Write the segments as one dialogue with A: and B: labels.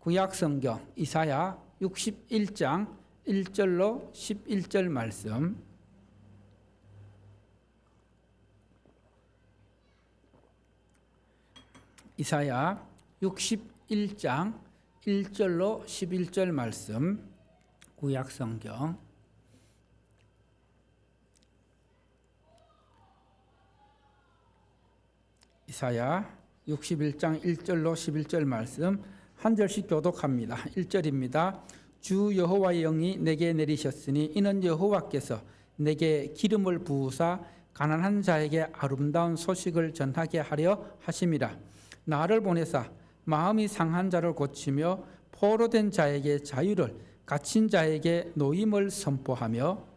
A: 구약성경 이사야 61장 1절로 11절 말씀. 이사야 61장 1절로 11절 말씀. 구약성경 이사야 61장 1절로 11절 말씀 한 절씩 교독합니다. 1절입니다. 주 여호와의 영이 내게 내리셨으니 이는 여호와께서 내게 기름을 부으사 가난한 자에게 아름다운 소식을 전하게 하려 하심이라. 나를 보내사 마음이 상한 자를 고치며 포로된 자에게 자유를, 갇힌 자에게 노임을 선포하며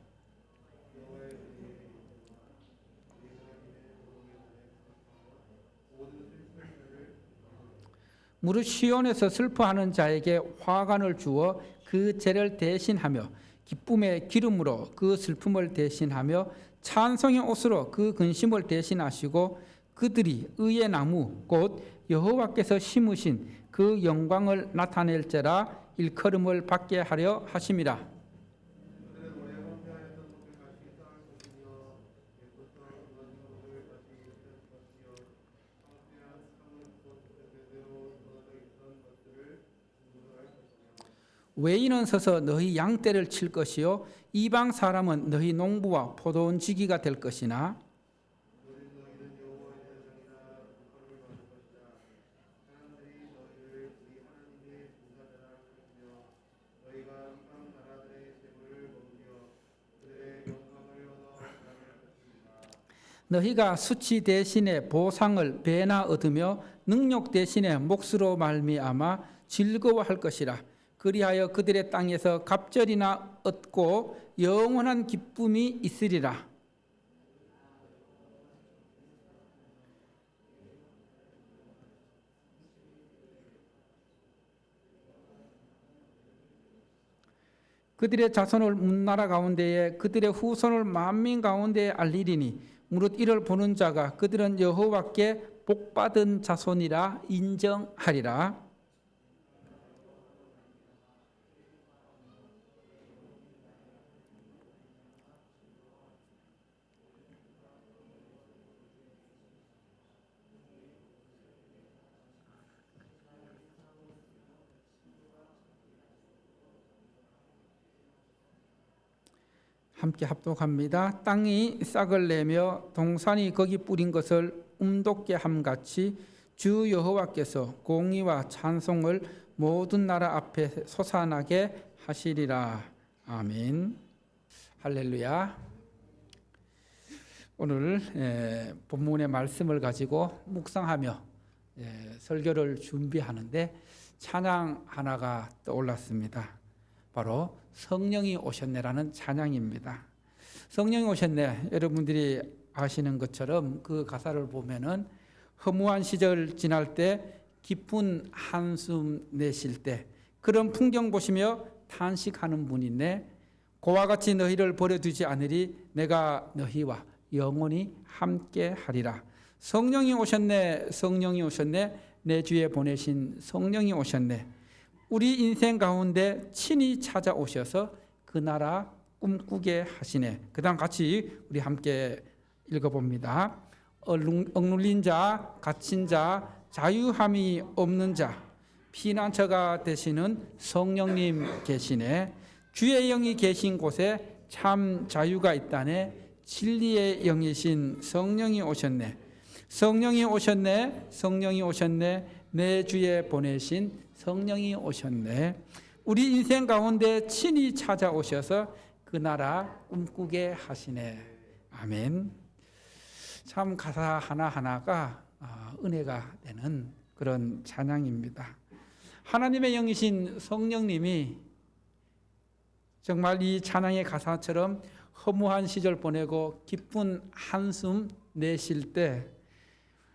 A: 무릇 시온에서 슬퍼하는 자에게 화관을 주어 그 죄를 대신하며 기쁨의 기름으로 그 슬픔을 대신하며 찬송의 옷으로 그 근심을 대신하시고 그들이 의의 나무 곧 여호와께서 심으신 그 영광을 나타낼지라 일컬음을 받게 하려 하심이라. 외인은 서서 너희 양떼를 칠 것이요 이방 사람은 너희 농부와 포도원 지기가 될 것이나 너희가 수치 대신에 보상을 배나 얻으며 능력 대신에 몫으로 말미암아 즐거워할 것이라. 그리하여 그들의 땅에서 갑절이나 얻고 영원한 기쁨이 있으리라. 그들의 자손을 문나라 가운데에 그들의 후손을 만민 가운데에 알리리니 무릇 이를 보는 자가 그들은 여호와께 복받은 자손이라 인정하리라. 함께 합독합니다. 땅이 싹을 내며 동산이 거기 뿌린 것을 움돋게 함같이 주 여호와께서 공의와 찬송을 모든 나라 앞에 솟아나게 하시리라. 아멘. 할렐루야. 오늘 본문의 말씀을 가지고 묵상하며 설교를 준비하는데 찬양 하나가 떠올랐습니다. 바로 성령이 오셨네라는 찬양입니다. 성령이 오셨네, 여러분들이 아시는 것처럼 그 가사를 보면은 허무한 시절 지날 때 깊은 한숨 내쉴 때 그런 풍경 보시며 탄식하는 분이네. 고와 같이 너희를 버려두지 않으리 내가 너희와 영원히 함께 하리라. 성령이 오셨네, 성령이 오셨네, 내 주에 보내신 성령이 오셨네. 우리 인생 가운데 친히 찾아오셔서 그 나라 꿈꾸게 하시네. 그 다음 같이 우리 함께 읽어봅니다. 억눌린 자, 갇힌 자, 자유함이 없는 자, 피난처가 되시는 성령님 계시네. 주의 영이 계신 곳에 참 자유가 있다네. 진리의 영이신 성령이 오셨네. 성령이 오셨네. 성령이 오셨네. 내 주에 보내신 성령이 오셨네. 우리 인생 가운데 친히 찾아오셔서 그 나라 꿈꾸게 하시네. 아멘. 참 가사 하나하나가 은혜가 되는 그런 찬양입니다. 하나님의 영이신 성령님이 정말 이 찬양의 가사처럼 허무한 시절 보내고 기쁜 한숨 내쉴 때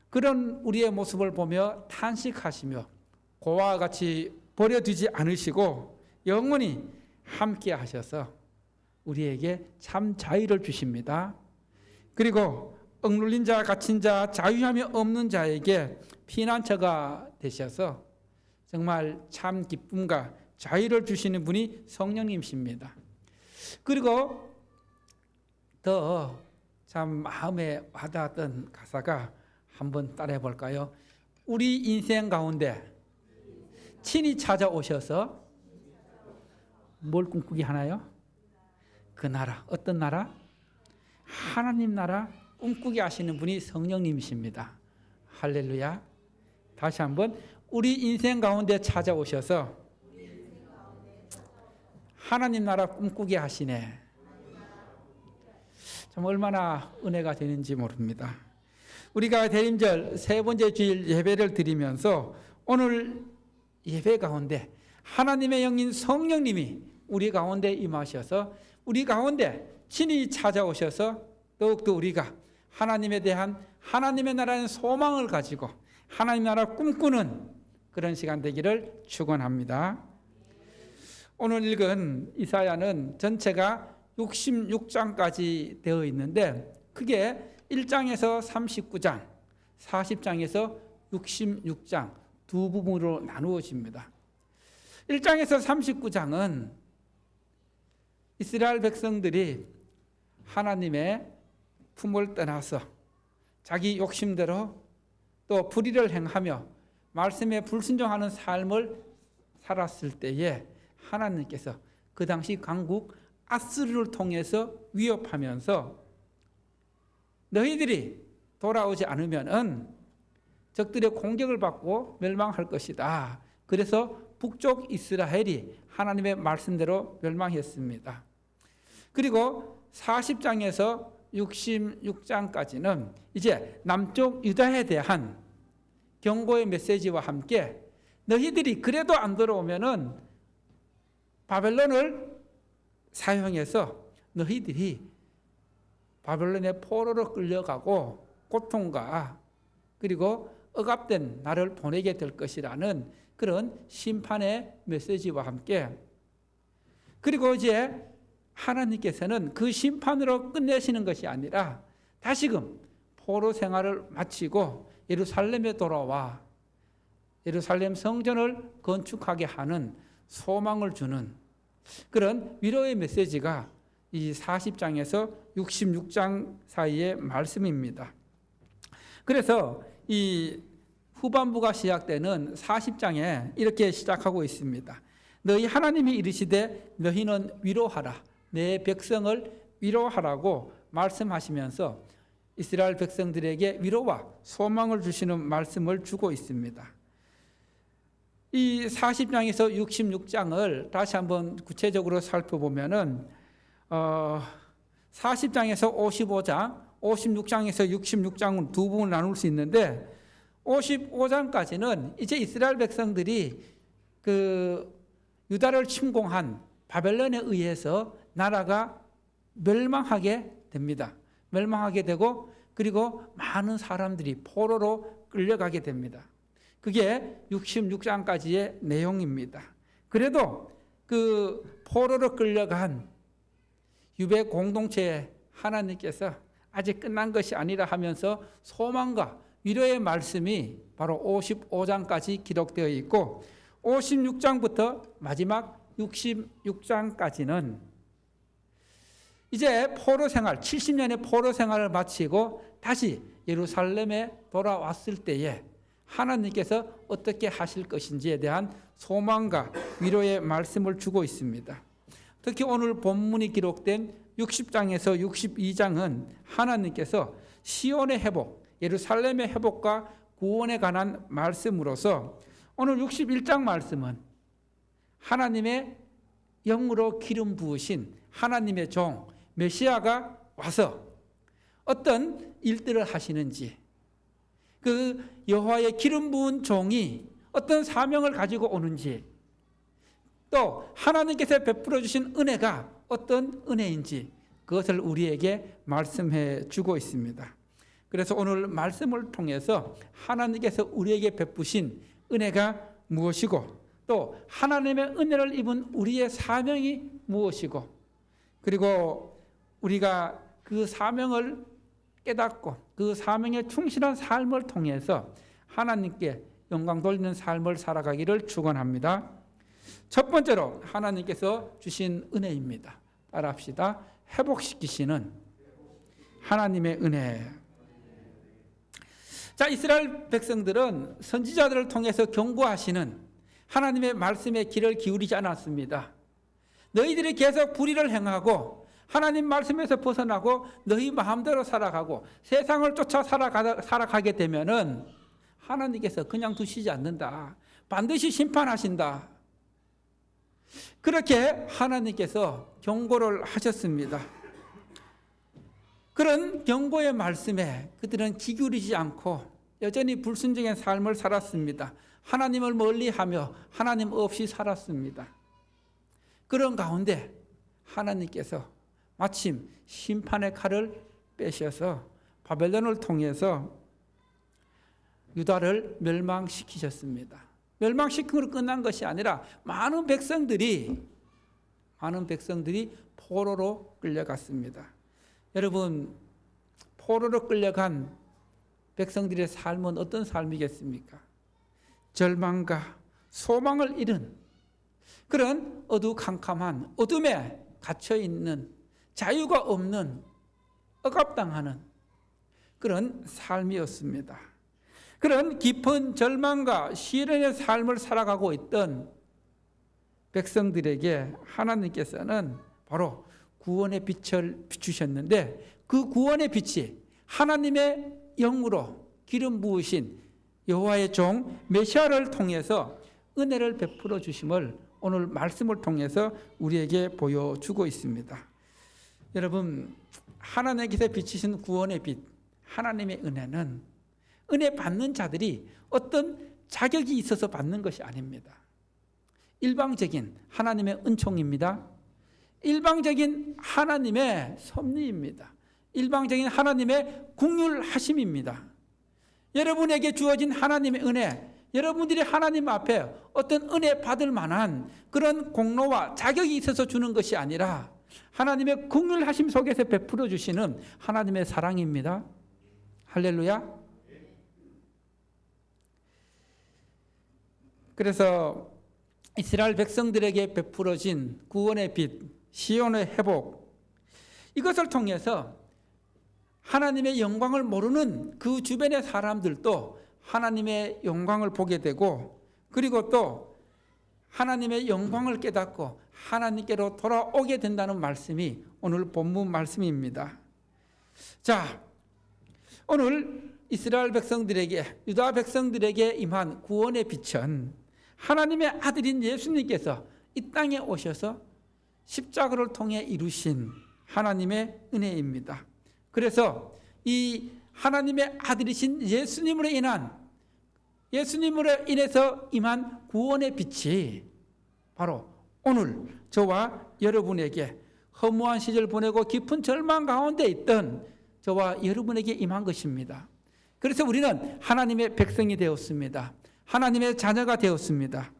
A: 그런 우리의 모습을 보며 탄식하시며 고와 같이 버려두지 않으시고 영원히 함께 하셔서 우리에게 참 자유를 주십니다. 그리고 억눌린 자, 갇힌 자, 자유함이 없는 자에게 피난처가 되셔서 정말 참 기쁨과 자유를 주시는 분이 성령님이십니다. 그리고 더 참 마음에 와닿았던 가사가 한번 따라해 볼까요? 우리 인생 가운데 친히 찾아오셔서 뭘 꿈꾸게 하나요? 그 나라, 어떤 나라? 하나님 나라 꿈꾸게 하시는 분이 성령님이십니다. 할렐루야. 다시 한번 우리 인생 가운데 찾아오셔서 하나님 나라 꿈꾸게 하시네. 참 얼마나 은혜가 되는지 모릅니다. 우리가 대림절 세 번째 주일 예배를 드리면서 오늘 예배 가운데 하나님의 영인 성령님이 우리 가운데 임하셔서 우리 가운데 친히 찾아오셔서 더욱더 우리가 하나님에 대한 하나님의 나라의 소망을 가지고 하나님 나라 꿈꾸는 그런 시간 되기를 축원합니다. 오늘 읽은 이사야는 전체가 66장까지 되어 있는데 그게 1장에서 39장, 40장에서 66장 두 부분으로 나누어집니다. 1장에서 39장은 이스라엘 백성들이 하나님의 품을 떠나서 자기 욕심대로 또 불의를 행하며 말씀에 불순종하는 삶을 살았을 때에 하나님께서 그 당시 강국 아스르를 통해서 위협하면서 너희들이 돌아오지 않으면은 적들의 공격을 받고 멸망할 것이다. 그래서 북쪽 이스라엘이 하나님의 말씀대로 멸망했습니다. 그리고 40장에서 66장까지는 이제 남쪽 유다에 대한 경고의 메시지와 함께 너희들이 그래도 안 돌아오면은 바벨론을 사용해서 너희들이 바벨론의 포로로 끌려가고 고통과 그리고 억압된 나를 보내게 될 것이라는 그런 심판의 메시지와 함께 그리고 이제 하나님께서는 그 심판으로 끝내시는 것이 아니라 다시금 포로 생활을 마치고 예루살렘에 돌아와 예루살렘 성전을 건축하게 하는 소망을 주는 그런 위로의 메시지가 이 40장에서 66장 사이의 말씀입니다. 그래서 이 후반부가 시작되는 40장에 이렇게 시작하고 있습니다. 너희 하나님이 이르시되 너희는 위로하라. 내 백성을 위로하라고 말씀하시면서 이스라엘 백성들에게 위로와 소망을 주시는 말씀을 주고 있습니다. 이 40장에서 66장을 다시 한번 구체적으로 살펴보면은 40장에서 55장, 56장에서 66장은 두 부분을 나눌 수 있는데 55장까지는 이제 이스라엘 백성들이 그 유다를 침공한 바벨론에 의해서 나라가 멸망하게 됩니다. 멸망하게 되고 그리고 많은 사람들이 포로로 끌려가게 됩니다. 그게 66장까지의 내용입니다. 그래도 그 포로로 끌려간 유배 공동체에 하나님께서 아직 끝난 것이 아니라 하면서 소망과 위로의 말씀이 바로 55장까지 기록되어 있고 56장부터 마지막 66장까지는 이제 포로 생활, 70년의 포로 생활을 마치고 다시 예루살렘에 돌아왔을 때에 하나님께서 어떻게 하실 것인지에 대한 소망과 위로의 말씀을 주고 있습니다. 특히 오늘 본문이 기록된 60장에서 62장은 하나님께서 시온의 회복, 예루살렘의 회복과 구원에 관한 말씀으로서 오늘 61장 말씀은 하나님의 영으로 기름 부으신 하나님의 종 메시아가 와서 어떤 일들을 하시는지 그 여호와의 기름 부은 종이 어떤 사명을 가지고 오는지 또 하나님께서 베풀어 주신 은혜가 어떤 은혜인지 그것을 우리에게 말씀해 주고 있습니다. 그래서 오늘 말씀을 통해서 하나님께서 우리에게 베푸신 은혜가 무엇이고 또 하나님의 은혜를 입은 우리의 사명이 무엇이고 그리고 우리가 그 사명을 깨닫고 그 사명에 충실한 삶을 통해서 하나님께 영광 돌리는 삶을 살아가기를 축원합니다. 첫 번째로 하나님께서 주신 은혜입니다. 따라합시다. 회복시키시는 하나님의 은혜. 자, 이스라엘 백성들은 선지자들을 통해서 경고하시는 하나님의 말씀에 귀를 기울이지 않았습니다. 너희들이 계속 불의를 행하고 하나님 말씀에서 벗어나고 너희 마음대로 살아가고 세상을 쫓아 살아가게 되면은 하나님께서 그냥 두시지 않는다. 반드시 심판하신다. 그렇게 하나님께서 경고를 하셨습니다. 그런 경고의 말씀에 그들은 귀 기울이지 않고 여전히 불순종의 삶을 살았습니다. 하나님을 멀리하며 하나님 없이 살았습니다. 그런 가운데 하나님께서 마침 심판의 칼을 빼셔서 바벨론을 통해서 유다를 멸망시키셨습니다. 멸망시킴으로 끝난 것이 아니라 많은 백성들이 포로로 끌려갔습니다. 여러분, 포로로 끌려간 백성들의 삶은 어떤 삶이겠습니까? 절망과 소망을 잃은 그런 어두컴컴한 어둠에 갇혀있는 자유가 없는 억압당하는 그런 삶이었습니다. 그런 깊은 절망과 시련의 삶을 살아가고 있던 백성들에게 하나님께서는 바로 구원의 빛을 비추셨는데 그 구원의 빛이 하나님의 영으로 기름 부으신 여호와의 종 메시아를 통해서 은혜를 베풀어 주심을 오늘 말씀을 통해서 우리에게 보여주고 있습니다. 여러분, 하나님께서 비치신 구원의 빛, 하나님의 은혜는 은혜 받는 자들이 어떤 자격이 있어서 받는 것이 아닙니다. 일방적인 하나님의 은총입니다. 일방적인 하나님의 섭리입니다. 일방적인 하나님의 긍휼하심입니다. 여러분에게 주어진 하나님의 은혜, 여러분들이 하나님 앞에 어떤 은혜 받을 만한 그런 공로와 자격이 있어서 주는 것이 아니라 하나님의 긍휼하심 속에서 베풀어 주시는 하나님의 사랑입니다. 할렐루야. 그래서 이스라엘 백성들에게 베풀어진 구원의 빛, 시온의 회복, 이것을 통해서 하나님의 영광을 모르는 그 주변의 사람들도 하나님의 영광을 보게 되고, 그리고 또 하나님의 영광을 깨닫고 하나님께로 돌아오게 된다는 말씀이 오늘 본문 말씀입니다. 자, 오늘 이스라엘 백성들에게, 유다 백성들에게 임한 구원의 빛은 하나님의 아들인 예수님께서 이 땅에 오셔서 십자가를 통해 이루신 하나님의 은혜입니다. 그래서 이 하나님의 아들이신 예수님으로 인해서 임한 구원의 빛이 바로 오늘 저와 여러분에게 허무한 시절 보내고 깊은 절망 가운데 있던 저와 여러분에게 임한 것입니다. 그래서 우리는 하나님의 백성이 되었습니다. 하나님의 자녀가 되었습니다.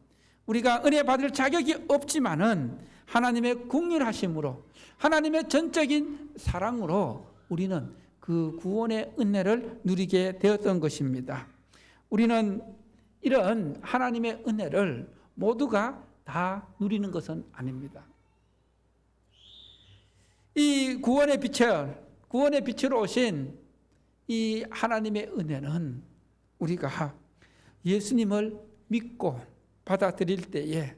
A: 우리가 은혜 받을 자격이 없지만은 하나님의 긍휼하심으로, 하나님의 전적인 사랑으로 우리는 그 구원의 은혜를 누리게 되었던 것입니다. 우리는 이런 하나님의 은혜를 모두가 다 누리는 것은 아닙니다. 이 구원의 빛으로 오신 이 하나님의 은혜는 우리가 예수님을 믿고 받아들일 때에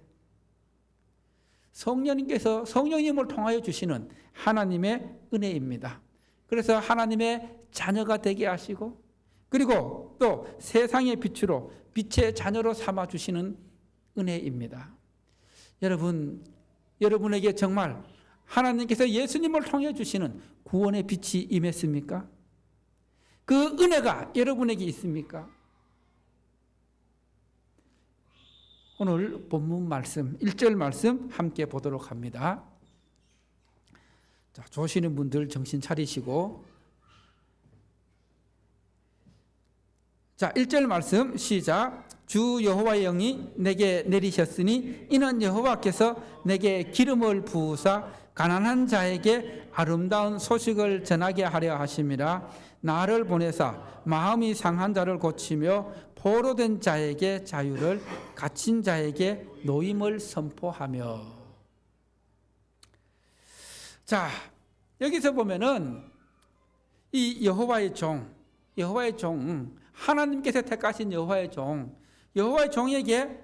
A: 성령님을 통하여 주시는 하나님의 은혜입니다. 그래서 하나님의 자녀가 되게 하시고, 그리고 또 세상의 빛으로 빛의 자녀로 삼아 주시는 은혜입니다. 여러분에게 정말 하나님께서 예수님을 통해 주시는 구원의 빛이 임했습니까? 그 은혜가 여러분에게 있습니까? 오늘 본문 말씀, 1절 말씀 함께 보도록 합니다. 자, 조시는 분들 정신 차리시고, 자, 1절 말씀 시작. 주 여호와의 영이 내게 내리셨으니 이는 여호와께서 내게 기름을 부으사 가난한 자에게 아름다운 소식을 전하게 하려 하심이라. 나를 보내사 마음이 상한 자를 고치며 포로된 자에게 자유를, 갇힌 자에게 노임을 선포하며. 자, 여기서 보면은 이 여호와의 종, 하나님께서 택하신 여호와의 종에게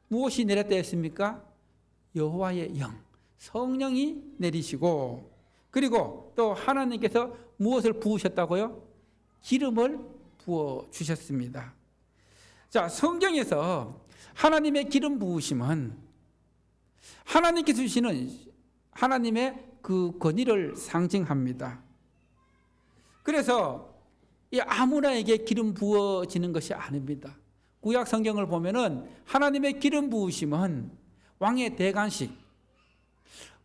A: 무엇이 내렸다 했습니까? 여호와의 영, 성령이 내리시고, 그리고 또 하나님께서 무엇을 부으셨다고요? 기름을 부어 주셨습니다. 자, 성경에서 하나님의 기름 부으심은 하나님께서 주시는 하나님의 그 권위를 상징합니다. 그래서 이 아무나에게 기름 부어지는 것이 아닙니다. 구약 성경을 보면은 하나님의 기름 부으심은 왕의 대관식,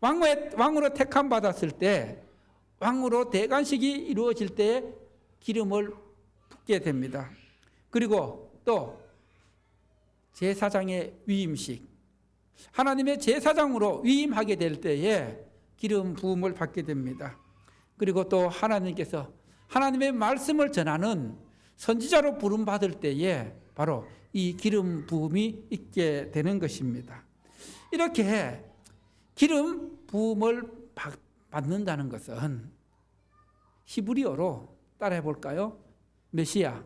A: 왕으로 택함 받았을 때, 왕으로 대관식이 이루어질 때에 기름을 붓게 됩니다. 그리고 또 제사장의 위임식, 하나님의 제사장으로 위임하게 될 때에 기름 부음을 받게 됩니다. 그리고 또 하나님께서 하나님의 말씀을 전하는 선지자로 부름받을 때에 바로 이 기름 부음이 있게 되는 것입니다. 이렇게 기름 부음을 받는다는 것은 히브리어로 따라해 볼까요? 메시아.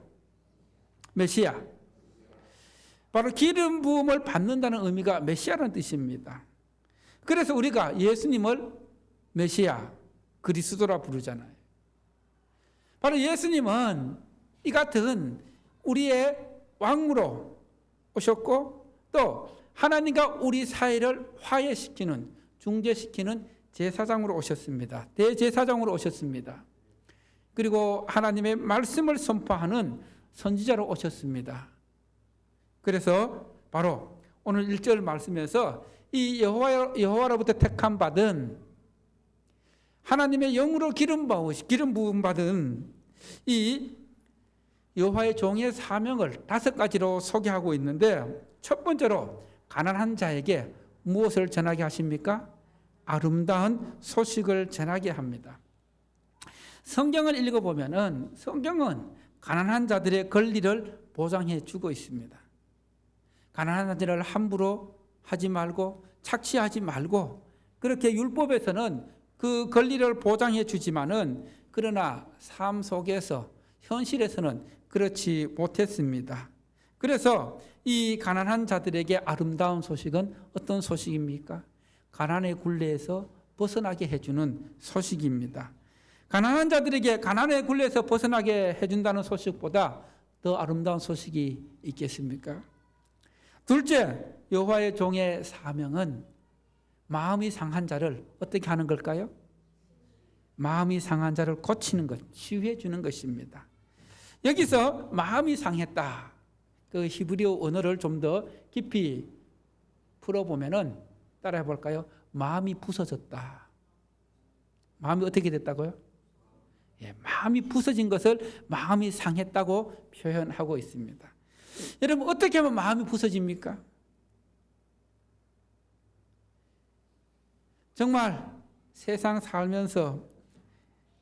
A: 바로 기름 부음을 받는다는 의미가 메시아라는 뜻입니다. 그래서 우리가 예수님을 메시아, 그리스도라 부르잖아요. 바로 예수님은 이 같은 우리의 왕으로 오셨고, 또 하나님과 우리 사이를 화해시키는, 중재시키는 제사장으로 오셨습니다. 대제사장으로 오셨습니다. 그리고 하나님의 말씀을 선포하는 선지자로 오셨습니다. 그래서 바로 오늘 1절 말씀에서 이 여호와로부터 택함 받은, 하나님의 영으로 기름 부음 받은 이 여호와의 종의 사명을 5가지로 소개하고 있는데, 첫 번째로 가난한 자에게 무엇을 전하게 하십니까? 아름다운 소식을 전하게 합니다. 성경을 읽어보면은 성경은 가난한 자들의 권리를 보장해 주고 있습니다. 가난한 자들을 함부로 하지 말고 착취하지 말고, 그렇게 율법에서는 그 권리를 보장해 주지만은, 그러나 삶 속에서, 현실에서는 그렇지 못했습니다. 그래서 이 가난한 자들에게 아름다운 소식은 어떤 소식입니까? 가난의 굴레에서 벗어나게 해주는 소식입니다. 가난한 자들에게 가난의 굴레에서 벗어나게 해준다는 소식보다 더 아름다운 소식이 있겠습니까? 둘째, 여호와의 종의 사명은 마음이 상한 자를 어떻게 하는 걸까요? 마음이 상한 자를 고치는 것, 치유해 주는 것입니다. 여기서 마음이 상했다, 그 히브리어 언어를 좀 더 깊이 풀어보면은 따라해 볼까요? 마음이 부서졌다. 마음이 어떻게 됐다고요? 마음이 부서진 것을 마음이 상했다고 표현하고 있습니다. 여러분, 어떻게 하면 마음이 부서집니까? 정말 세상 살면서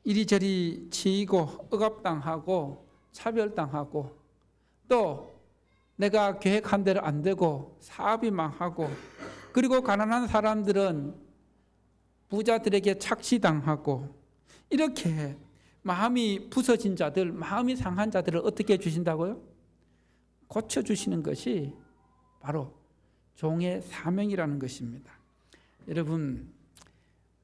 A: 이리저리 치이고 억압당하고 차별당하고, 또 내가 계획한 대로 안 되고 사업이 망하고, 그리고 가난한 사람들은 부자들에게 착취당하고, 이렇게 마음이 부서진 자들, 마음이 상한 자들을 어떻게 해주신다고요? 고쳐주시는 것이 바로 종의 사명이라는 것입니다. 여러분,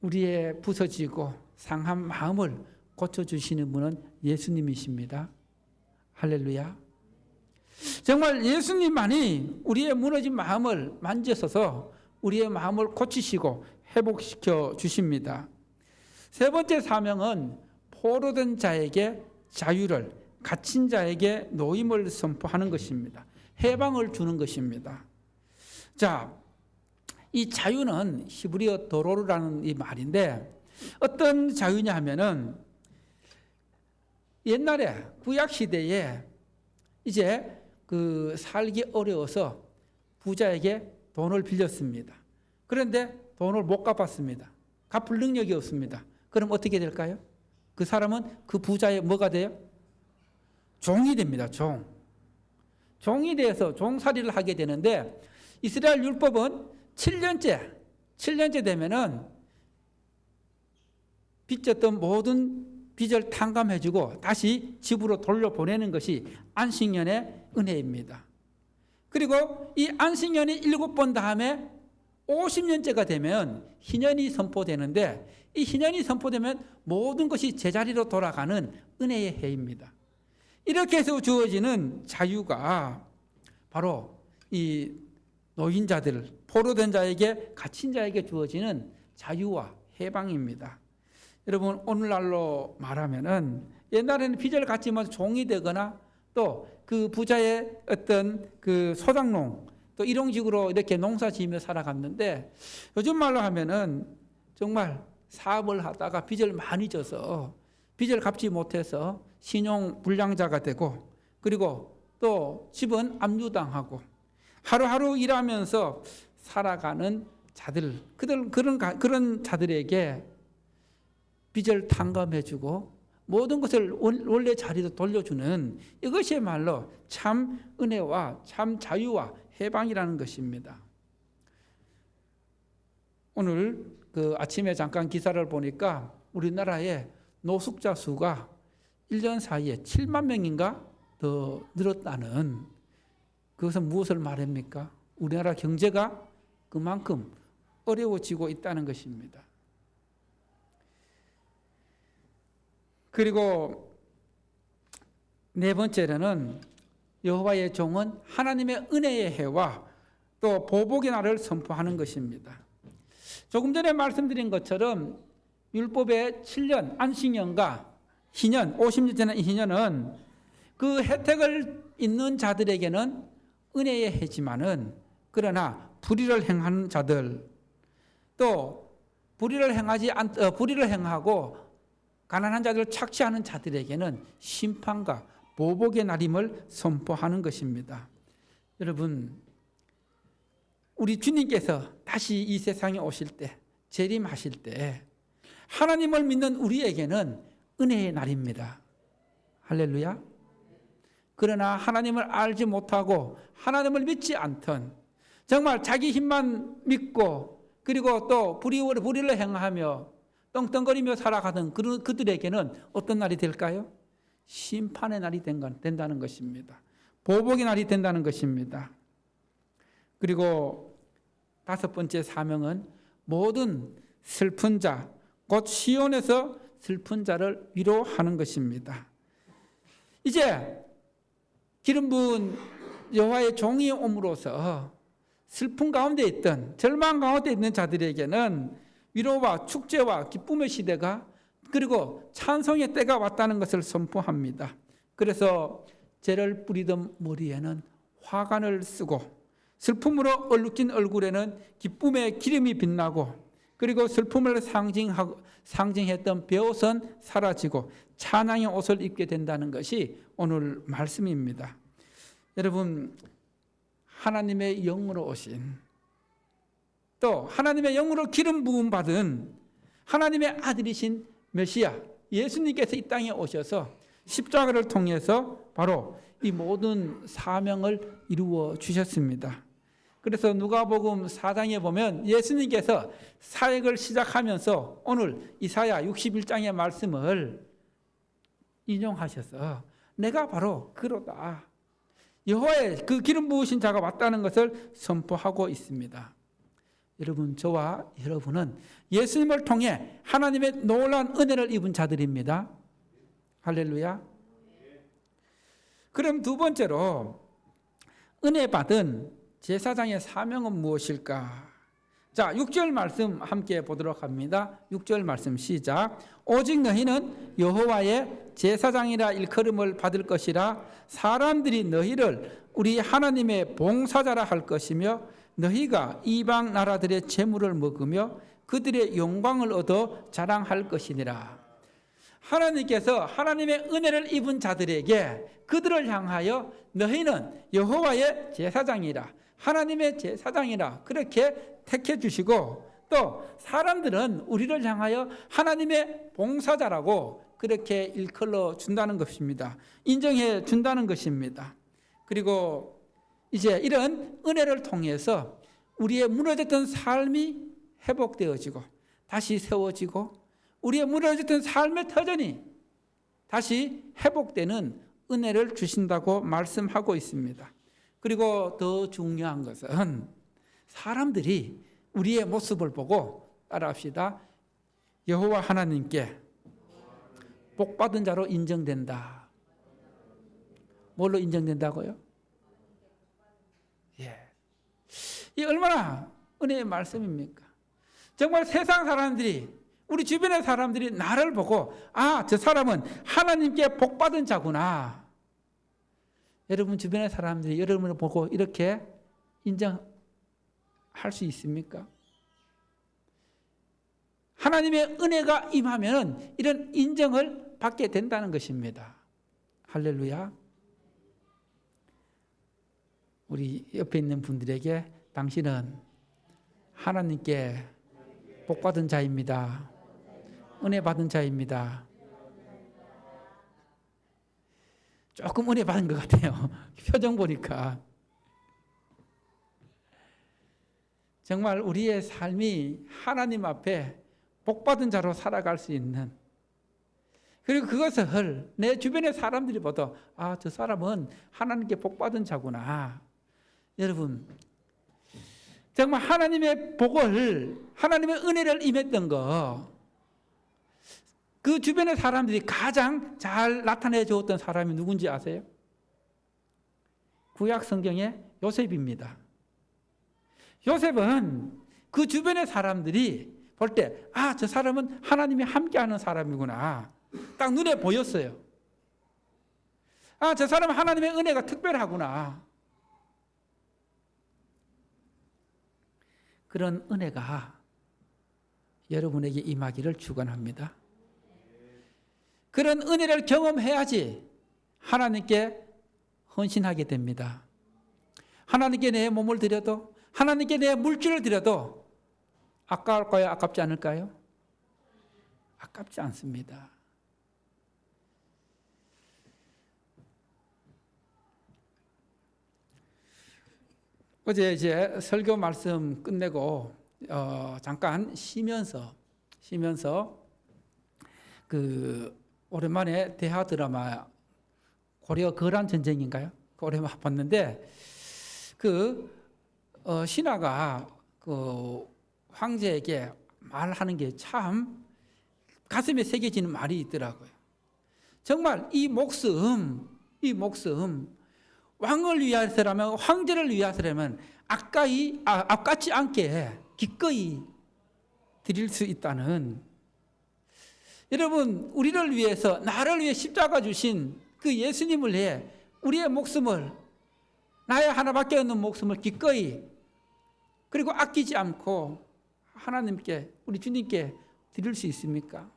A: 우리의 부서지고 상한 마음을 고쳐주시는 분은 예수님이십니다. 할렐루야. 정말 예수님만이 우리의 무너진 마음을 만져서서 우리의 마음을 고치시고 회복시켜 주십니다. 세 번째 사명은 포로된 자에게 자유를, 갇힌 자에게 노임을 선포하는 것입니다. 해방을 주는 것입니다. 자, 이 자유는 히브리어 도로르라는 이 말인데, 어떤 자유냐 하면은 옛날에 구약 시대에 이제 그 살기 어려워서 부자에게 돈을 빌렸습니다. 그런데 돈을 못 갚았습니다. 갚을 능력이 없습니다. 그럼 어떻게 될까요? 그 사람은 그 부자의 뭐가 돼요? 종이 됩니다. 종. 종이 되어서 종살이를 하게 되는데 이스라엘 율법은 7년째 되면은 빚졌던 모든 빚을 탕감해주고 다시 집으로 돌려보내는 것이 안식년의 은혜입니다. 그리고 이 안식년이 7번 다음에 50년째가 되면 희년이 선포되는데 이 희년이 선포되면 모든 것이 제자리로 돌아가는 은혜의 해입니다. 이렇게 해서 주어지는 자유가 바로 이 노인자들, 포로된 자에게, 갇힌 자에게 주어지는 자유와 해방입니다. 여러분, 오늘날로 말하면은 옛날에는 빚을 갚지만 종이 되거나 또 그 부자의 어떤 그 소작농 또 이런 식으로 이렇게 농사 지으며 살아갔는데 요즘 말로 하면은 정말 사업을 하다가 빚을 많이 져서 빚을 갚지 못해서 신용 불량자가 되고 그리고 또 집은 압류당하고 하루하루 일하면서 살아가는 자들, 그런 자들에게 빚을 탕감해주고 모든 것을 원래 자리로 돌려주는 이것이야말로 참 은혜와 참 자유와 해방이라는 것입니다. 오늘 그 아침에 잠깐 기사를 보니까 우리나라의 노숙자 수가 1년 사이에 7만 명인가 더 늘었다는, 그것은 무엇을 말합니까? 우리나라 경제가 그만큼 어려워지고 있다는 것입니다. 그리고 네 번째로는 여호와의 종은 하나님의 은혜의 해와 또 보복의 날을 선포하는 것입니다. 조금 전에 말씀드린 것처럼 율법의 7년 안식년과 희년, 50년 지난 이 희년은 그 혜택을 있는 자들에게는 은혜의 해지만은 그러나 불의를 행하는 자들 또 불의를 행하고 가난한 자들을 착취하는 자들에게는 심판과 보복의 날임을 선포하는 것입니다. 여러분, 우리 주님께서 다시 이 세상에 오실 때, 재림하실 때 하나님을 믿는 우리에게는 은혜의 날입니다. 할렐루야. 그러나 하나님을 알지 못하고 하나님을 믿지 않던, 정말 자기 힘만 믿고 그리고 또 불의를 행하며 떵떵거리며 살아가던 그들에게는 어떤 날이 될까요? 심판의 날이 된다는 것입니다. 보복의 날이 된다는 것입니다. 그리고 다섯 번째 사명은 모든 슬픈 자, 곧 시온에서 슬픈 자를 위로하는 것입니다. 이제 기름 부은 여호와의 종이 옴으로써 슬픔 가운데 있던, 절망 가운데 있는 자들에게는 위로와 축제와 기쁨의 시대가 그리고 찬송의 때가 왔다는 것을 선포합니다. 그래서 재를 뿌리던 머리에는 화관을 쓰고 슬픔으로 얼룩진 얼굴에는 기쁨의 기름이 빛나고 그리고 슬픔을 상징했던 베옷은 사라지고 찬양의 옷을 입게 된다는 것이 오늘 말씀입니다. 여러분, 하나님의 영으로 오신 또 하나님의 영으로 기름 부음 받은 하나님의 아들이신 메시아 예수님께서 이 땅에 오셔서 십자가를 통해서 바로 이 모든 사명을 이루어 주셨습니다. 그래서 누가복음 4장에 보면 예수님께서 사역을 시작하면서 오늘 이사야 61장의 말씀을 인용하셔서 내가 바로 그로다, 여호와의 그 기름 부으신 자가 왔다는 것을 선포하고 있습니다. 여러분, 저와 여러분은 예수님을 통해 하나님의 놀라운 은혜를 입은 자들입니다. 할렐루야. 그럼 두 번째로 은혜 받은 제사장의 사명은 무엇일까? 자, 6절 말씀 함께 보도록 합니다. 6절 말씀 시작. 오직 너희는 여호와의 제사장이라 일컬음을 받을 것이라. 사람들이 너희를 우리 하나님의 봉사자라 할 것이며 너희가 이방 나라들의 재물을 먹으며 그들의 영광을 얻어 자랑할 것이니라. 하나님께서 하나님의 은혜를 입은 자들에게 그들을 향하여 너희는 여호와의 제사장이라, 하나님의 제사장이라 그렇게 택해 주시고, 또 사람들은 우리를 향하여 하나님의 봉사자라고 그렇게 일컬어 준다는 것입니다. 인정해 준다는 것입니다. 그리고 이제 이런 은혜를 통해서 우리의 무너졌던 삶이 회복되어지고 다시 세워지고 우리의 무너졌던 삶의 터전이 다시 회복되는 은혜를 주신다고 말씀하고 있습니다. 그리고 더 중요한 것은 사람들이 우리의 모습을 보고 따라합시다. 여호와 하나님께 복받은 자로 인정된다. 뭘로 인정된다고요? 이 얼마나 은혜의 말씀입니까? 정말 세상 사람들이, 우리 주변의 사람들이 나를 보고 아, 저 사람은 하나님께 복받은 자구나. 여러분 주변의 사람들이 여러분을 보고 이렇게 인정할 수 있습니까? 하나님의 은혜가 임하면 이런 인정을 받게 된다는 것입니다. 할렐루야. 우리 옆에 있는 분들에게 당신은 하나님께 복받은 자입니다. 은혜 받은 자입니다. 조금 은혜 받은 것 같아요. 표정 보니까. 정말 우리의 삶이 하나님 앞에 복받은 자로 살아갈 수 있는, 그리고 그것을 내 주변의 사람들이 봐도 아, 저 사람은 하나님께 복받은 자구나. 여러분 정말 하나님의 복을, 하나님의 은혜를 임했던 거, 그 주변의 사람들이 가장 잘 나타내 주었던 사람이 누군지 아세요? 구약 성경의 요셉입니다. 요셉은 그 주변의 사람들이 볼 때 아, 저 사람은 하나님이 함께하는 사람이구나. 딱 눈에 보였어요. 아, 저 사람은 하나님의 은혜가 특별하구나. 그런 은혜가 여러분에게 임하기를 축원합니다. 그런 은혜를 경험해야지 하나님께 헌신하게 됩니다. 하나님께 내 몸을 드려도, 하나님께 내 물질을 드려도 아까울까요? 아깝지 않을까요? 아깝지 않습니다. 어제 이제 설교 말씀 끝내고 잠깐 쉬면서 그 오랜만에 대하 드라마 고려 거란 전쟁인가요? 오랜만에 봤는데 그 신하가 그 황제에게 말하는 게 참 가슴에 새겨지는 말이 있더라고요. 정말 이 목숨 왕을 위해서라면, 황제를 위해서라면 아깝지 않게 기꺼이 드릴 수 있다는, 여러분 우리를 위해서, 나를 위해 십자가 주신 그 예수님을 위해 우리의 목숨을, 나의 하나밖에 없는 목숨을 기꺼이, 그리고 아끼지 않고 하나님께, 우리 주님께 드릴 수 있습니까?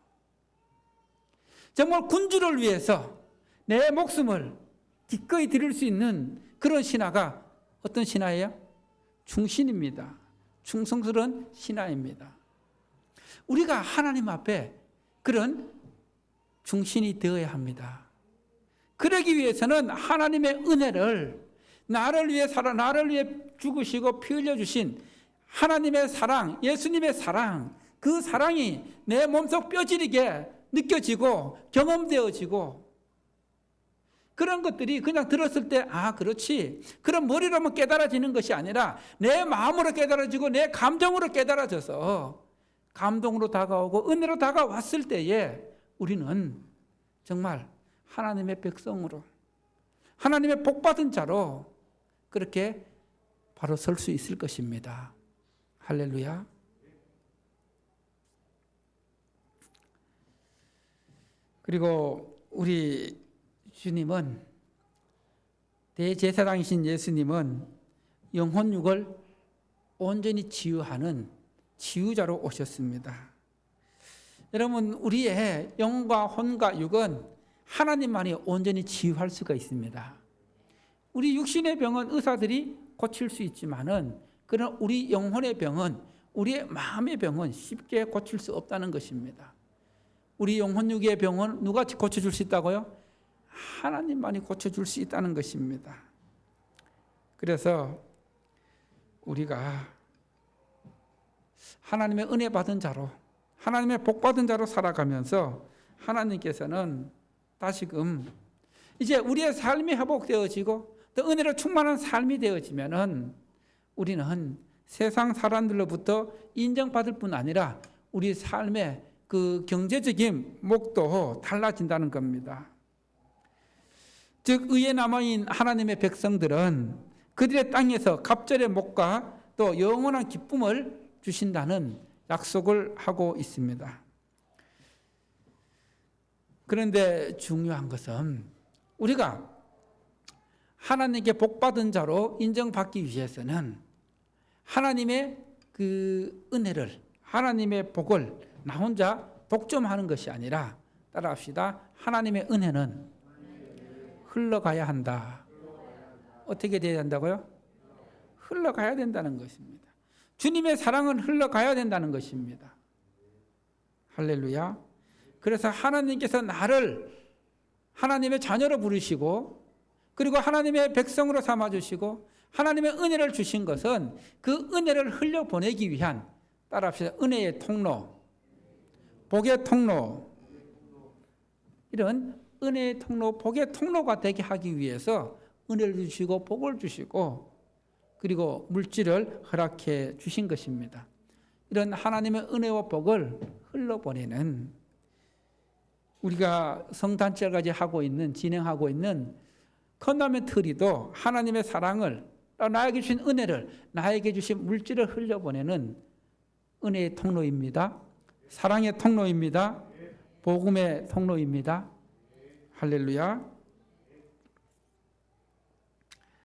A: 정말 군주를 위해서 내 목숨을 기꺼이 드릴 수 있는 그런 신하가 어떤 신하예요? 충신입니다. 충성스러운 신하입니다. 우리가 하나님 앞에 그런 충신이 되어야 합니다. 그러기 위해서는 하나님의 은혜를, 나를 위해 죽으시고 피 흘려주신 하나님의 사랑, 예수님의 사랑, 그 사랑이 내 몸속 뼈저리게 느껴지고 경험되어지고, 그런 것들이 그냥 들었을 때 아, 그렇지, 그런 머리로만 깨달아지는 것이 아니라 내 마음으로 깨달아지고 내 감정으로 깨달아져서 감동으로 다가오고 은혜로 다가왔을 때에 우리는 정말 하나님의 백성으로, 하나님의 복받은 자로 그렇게 바로 설 수 있을 것입니다. 할렐루야. 그리고 우리 주님은, 대제사장이신 예수님은 영혼육을 온전히 치유하는 치유자로 오셨습니다. 여러분 우리의 영과 혼과 육은 하나님만이 온전히 치유할 수가 있습니다. 우리 육신의 병은 의사들이 고칠 수 있지만은, 그러나 우리 영혼의 병은, 우리의 마음의 병은 쉽게 고칠 수 없다는 것입니다. 우리 영혼육의 병은 누가 고쳐줄 수 있다고요? 하나님만이 고쳐줄 수 있다는 것입니다. 그래서 우리가 하나님의 은혜 받은 자로, 하나님의 복 받은 자로 살아가면서 하나님께서는 다시금 이제 우리의 삶이 회복되어지고 또 은혜로 충만한 삶이 되어지면은 우리는 세상 사람들로부터 인정받을 뿐 아니라 우리 삶의 그 경제적인 목도 달라진다는 겁니다. 즉 의에 남아있는 하나님의 백성들은 그들의 땅에서 갑절의 목과 또 영원한 기쁨을 주신다는 약속을 하고 있습니다. 그런데 중요한 것은 우리가 하나님께 복받은 자로 인정받기 위해서는 하나님의 그 은혜를, 하나님의 복을 나 혼자 독점하는 것이 아니라, 따라합시다. 하나님의 은혜는 흘러가야 한다. 어떻게 돼야 한다고요? 흘러가야 된다는 것입니다. 주님의 사랑은 흘러가야 된다는 것입니다. 할렐루야. 그래서 하나님께서 나를 하나님의 자녀로 부르시고 그리고 하나님의 백성으로 삼아주시고 하나님의 은혜를 주신 것은 그 은혜를 흘려보내기 위한, 따라합시다. 은혜의 통로, 복의 통로, 이런 은혜의 통로, 복의 통로가 되게 하기 위해서 은혜를 주시고 복을 주시고 그리고 물질을 허락해 주신 것입니다. 이런 하나님의 은혜와 복을 흘러보내는, 우리가 성단체까지 진행하고 있는 컨다멘터리도 하나님의 사랑을, 나에게 주신 은혜를, 나에게 주신 물질을 흘려보내는 은혜의 통로입니다. 사랑의 통로입니다. 복음의 통로입니다. 할렐루야.